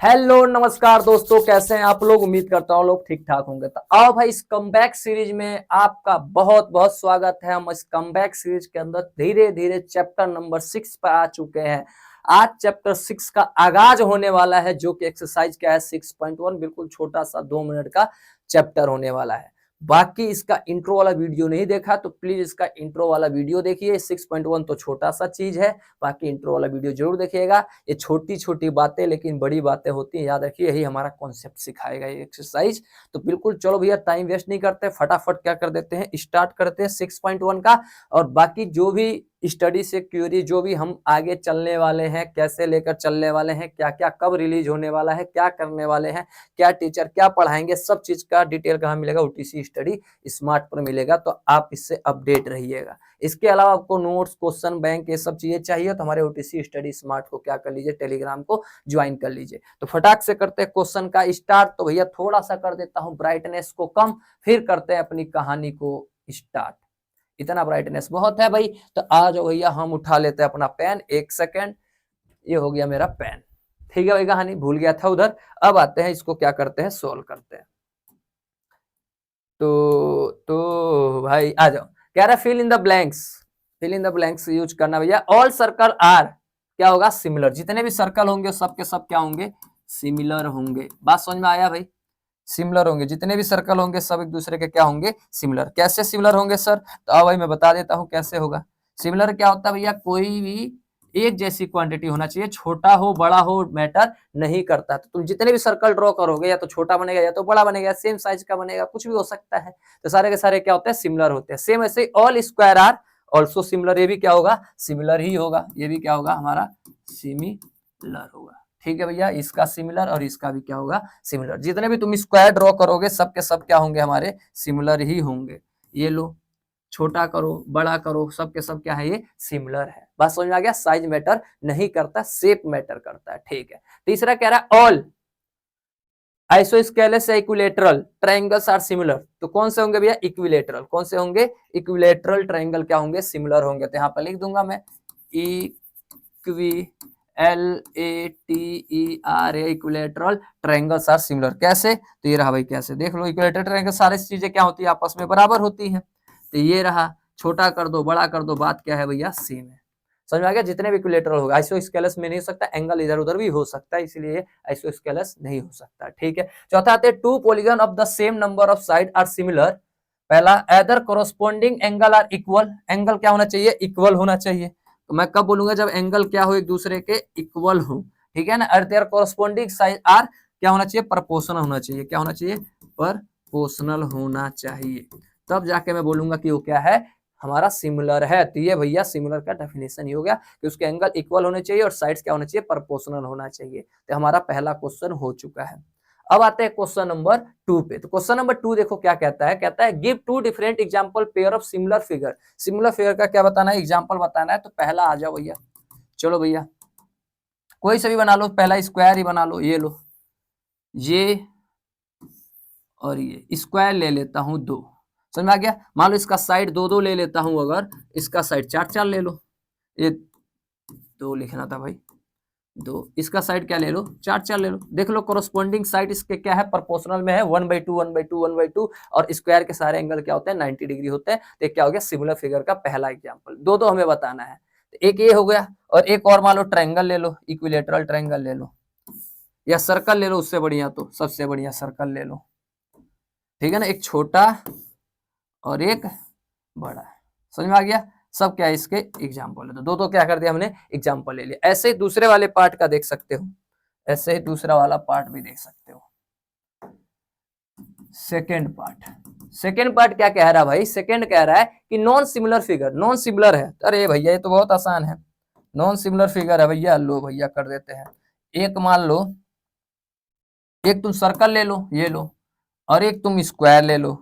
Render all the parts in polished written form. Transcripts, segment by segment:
Hello नमस्कार दोस्तों, कैसे हैं आप लोग। उम्मीद करता हूँ लोग ठीक ठाक होंगे। तो आओ भाई, इस कमबैक सीरीज में आपका बहुत बहुत स्वागत है। हम इस कमबैक सीरीज के अंदर धीरे धीरे चैप्टर नंबर 6 पर आ चुके हैं। आज चैप्टर 6 का आगाज होने वाला है, जो कि एक्सरसाइज क्या है 6.1, बिल्कुल छोटा सा 2 मिनट का चैप्टर होने वाला है। बाकी इसका इंट्रो वाला वीडियो नहीं देखा तो प्लीज इसका इंट्रो वाला वीडियो देखिए। 6.1 तो छोटा सा चीज है, बाकी इंट्रो वाला वीडियो जरूर देखिएगा। ये छोटी छोटी बातें लेकिन बड़ी बातें होती हैं, याद रखिए। यही हमारा कॉन्सेप्ट सिखाएगा ये एक्सरसाइज। तो बिल्कुल चलो भैया, टाइम वेस्ट नहीं करते, फटाफट क्या कर देते हैं, स्टार्ट करते हैं 6.1 का। और बाकी जो भी स्टडी से क्यूरी, जो भी हम आगे चलने वाले हैं, कैसे लेकर चलने वाले हैं, क्या क्या कब रिलीज होने वाला है, क्या करने वाले हैं, क्या टीचर क्या पढ़ाएंगे, सब चीज का डिटेल कहाँ मिलेगा, ओटीसी स्टडी स्मार्ट पर मिलेगा। तो आप इससे अपडेट रहिएगा। इसके अलावा आपको नोट्स, क्वेश्चन बैंक, ये सब चीजें चाहिए तो हमारे ओटीसी स्टडी स्मार्ट को क्या कर लीजिए, टेलीग्राम को ज्वाइन कर लीजिए। तो फटाक से करते हैं क्वेश्चन का स्टार्ट। तो भैया थोड़ा सा कर देता हूं ब्राइटनेस को कम, फिर करते हैं अपनी कहानी को स्टार्ट। इतना ब्राइटनेस बहुत है भाई। तो आ जाओ भैया, हम उठा लेते हैं अपना पेन। एक सेकेंड, ये हो गया मेरा पेन। ठीक है भाई, कहानी भूल गया था उधर। अब आते हैं, इसको क्या करते हैं, सोल्व करते हैं। तो भाई आ जाओ। कह रहा है fill in the blanks. Fill in the blanks use करना भैया। ऑल सर्कल आर क्या होगा, सिमिलर। जितने भी सर्कल होंगे सब के सब क्या होंगे, सिमिलर होंगे। बात समझ में आया भाई, सिमिलर होंगे। जितने भी सर्कल होंगे सब एक दूसरे के क्या होंगे, सिमिलर। कैसे सिमिलर होंगे सर, तो अब भाई मैं बता देता हूं कैसे होगा। सिमिलर क्या होता है भैया, कोई भी एक जैसी क्वांटिटी होना चाहिए, छोटा हो बड़ा हो मैटर नहीं करता। तो तुम जितने भी सर्कल ड्रॉ करोगे, या तो छोटा बनेगा या तो बड़ा बनेगा, सेम साइज का बनेगा, कुछ भी हो सकता है। तो सारे के सारे क्या होते हैं, सिमिलर होते हैं। सेम ऐसे all square are also similar, ये भी क्या होगा, सिमिलर ही होगा। ये भी क्या होगा, हमारा सिमिलर होगा। ठीक है भैया, इसका सिमिलर और इसका भी क्या होगा, सिमिलर। जितने भी तुम स्क्वायर ड्रॉ करोगे सब के सब क्या होंगे, हमारे सिमिलर ही होंगे। ये लो, छोटा करो बड़ा करो, सब के सब क्या है, ये सिमिलर है। बात समझ में आ गया। साइज मैटर नहीं करता, शेप मैटर करता है। ठीक है। तीसरा कह रहा है ऑल आइसोस्केलेस या इक्विलेटरल ट्रायंगल्स आर सिमिलर। तो कौन से होंगे भैया, इक्विलेटरल। कौन से होंगे, इक्विलेटरल ट्रायंगल क्या होंगे, सिमिलर होंगे। तो यहाँ पर लिख दूंगा मैं equi LATERA equilateral triangles are similar. कैसे, तो ये रहा भाई, कैसे देख लो। इक्विलेटरल ट्रायंगल सारी चीजें क्या होती है, आपस में बराबर होती हैं। तो ये रहा, छोटा कर दो बड़ा कर दो, बात क्या है भैया, सेम है। समझ में आ गया। जितने भी इक्विलेटरल होगा, आइसोस्केलेस में नहीं हो सकता, एंगल इधर उधर भी हो सकता है, इसलिए आइसोस्केलेस नहीं हो सकता। ठीक है। चौथा आते हैं two polygon of the same number of side are similar. पहला, either corresponding angle are equal. Angle क्या होना चाहिए, इक्वल होना चाहिए। तो मैं कब बोलूंगा, जब एंगल क्या हो, एक दूसरे के इक्वल हो। ठीक है ना। और देयर कोरोस्पोंडिंग साइड आर क्या होना चाहिए, प्रोपोर्शनल होना चाहिए। क्या होना चाहिए, प्रोपोर्शनल होना चाहिए। तब जाके मैं बोलूंगा कि वो क्या है, हमारा सिमिलर है। तो ये भैया सिमिलर का डेफिनेशन ही हो गया कि उसके एंगल इक्वल होने चाहिए और साइड्स क्या होना चाहिए, प्रोपोर्शनल होना चाहिए। तो हमारा पहला क्वेश्चन हो चुका है। अब आते हैं क्वेश्चन नंबर 2 पे। तो क्वेश्चन नंबर 2 देखो क्या कहता है, कहता है give two different example pair of similar figure. Similar figure का क्या बताना है, एग्जांपल बताना है। तो पहला आ जाओ भैया, चलो भैया कोई सा भी बना लो, पहला स्क्वायर ही बना लो। ये लो, ये और ये स्क्वायर ले लेता हूं 2। समझ में आ गया। मान लो इसका साइड 2 2 ले लेता हूं, अगर इसका साइड 4 4 ले लो। ये 2 लिखना था भाई, 2। इसका साइड क्या ले लो, 4 4 ले लो। देख लो कोरोस्पोंडिंग साइड इसके क्या है, प्रोपोर्शनल में है, 1/2 1/2 1/2। और स्क्वायर के सारे एंगल क्या होते हैं, 90 डिग्री होते हैं। तो क्या हो गया, सिमिलर फिगर का पहला एग्जांपल। 2 2 हमें बताना है। तो एक ये हो गया, और एक और मान लो ट्रायंगल ले लो, इक्विलेटरल ट्रायंगल ले लो, या सर्कल ले लो, उससे बढ़िया तो सबसे बढ़िया सर्कल ले लो। ठीक है ना, एक छोटा और एक बड़ा। समझ में आ गया। सब क्या है, इसके एग्जाम्पल है। तो 2 2 क्या कर दिया हमने, एग्जाम्पल ले लिया। ऐसे ही दूसरे वाले पार्ट का देख सकते हो, ऐसे ही दूसरा वाला पार्ट भी देख सकते हो। सेकेंड पार्ट क्या कह रहा है भाई, सेकेंड कह रहा है कि non similar figure. Non similar है, अरे भैया ये तो बहुत आसान है। नॉन सिमिलर फिगर है भैया, लो भैया कर देते हैं। एक मान लो, एक तुम सर्कल ले लो, ये लो, और एक तुम स्क्वायर ले लो,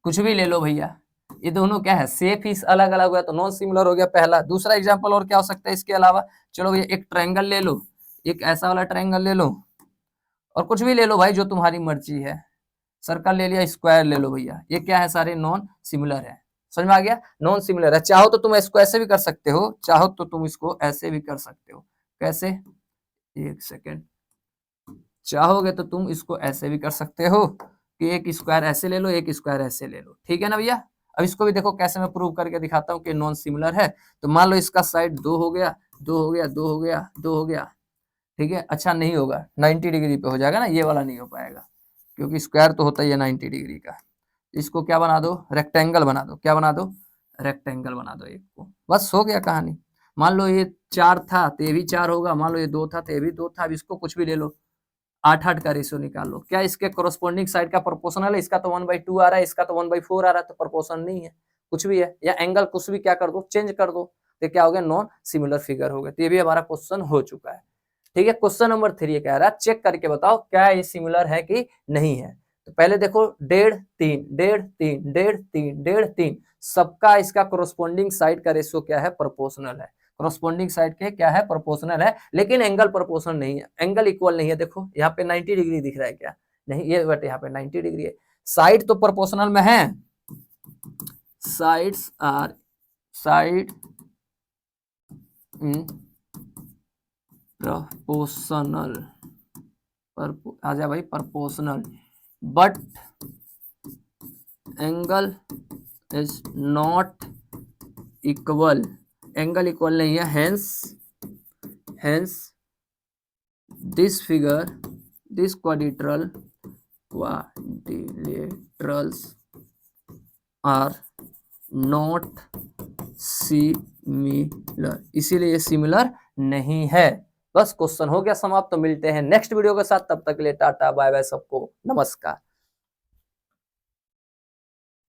कुछ भी ले लो भैया। ये दोनों क्या है, शेप ही अलग अलग हुआ तो नॉन सिमिलर हो गया पहला। दूसरा एग्जांपल और क्या हो सकता है इसके अलावा, चलो भैया एक ट्रायंगल ले लो, एक ऐसा वाला ट्रायंगल ले लो, और कुछ भी ले लो भाई जो तुम्हारी मर्जी है। सर्कल ले लिया, स्क्वायर ले लो भैया, ये क्या है, सारे नॉन सिमिलर है। समझ में आ गया, नॉन सिमिलर है। चाहो तो तुम इसको ऐसे भी कर सकते हो, चाहो तो तुम इसको ऐसे भी कर सकते हो। कैसे, एक सेकेंड, चाहोगे तो तुम इसको ऐसे भी कर सकते हो कि एक स्क्वायर ऐसे ले लो, एक स्क्वायर ऐसे ले लो, ठीक है ना भैया। अब इसको भी देखो कैसे मैं प्रूव करके दिखाता हूँ कि नॉन सिमिलर है। तो मान लो इसका साइड 2 हो गया, 2 हो गया, 2 हो गया, 2 हो गया, ठीक है। अच्छा नहीं होगा, 90 डिग्री पे हो जाएगा ना, ये वाला नहीं हो पाएगा क्योंकि स्क्वायर तो होता ही है 90 डिग्री का। इसको क्या बना दो, रेक्टेंगल बना दो। क्या बना दो, रेक्टेंगल बना दो एक को, बस हो गया कहानी। मान लो ये 4 था तो ये भी 4 होगा, मान लो ये 2 था तो ये भी 2 था। अब इसको कुछ भी ले लो, 8-8 का रेशियो निकाल लो। क्या इसके कोरोस्पोंडिंग साइड का प्रोपोर्शनल है? इसका तो 1/2 आ रहा है, इसका तो 1/4 आ रहा है, तो प्रोपोर्शन नहीं है, कुछ भी है। या एंगल कुछ भी क्या कर दो, चेंज कर दो, तो क्या हो गया, नॉन सिमिलर फिगर हो गया। तो ये भी हमारा क्वेश्चन हो चुका है, ठीक है। क्वेश्चन नंबर 3 ये कह रहा है चेक करके बताओ क्या ये सिमिलर है कि नहीं है। तो पहले देखो 1.5 3 1.5 3 1.5 3 1.5 3 सबका इसका कोरोस्पोंडिंग साइड का रेशियो क्या है, प्रोपोर्शनल है। कोरोस्पोंडिंग साइड के क्या है, प्रोपोर्शनल है, लेकिन एंगल प्रोपोर्शनल नहीं है, एंगल इक्वल नहीं है। देखो यहाँ पे 90 डिग्री दिख रहा है क्या, नहीं, ये बट यहाँ पे 90 डिग्री है। साइड तो प्रोपोर्शनल में है, sides are side in proportional, आ जा भाई proportional, but angle is not equal, angle equal नहीं है, hence this figure, this quadrilaterals are not similar, इसीलिए ये सिमिलर नहीं है। बस क्वेश्चन हो गया समाप्त। तो मिलते हैं नेक्स्ट वीडियो के साथ, तब तक के लिए टाटा बाय बाय सबको, नमस्कार।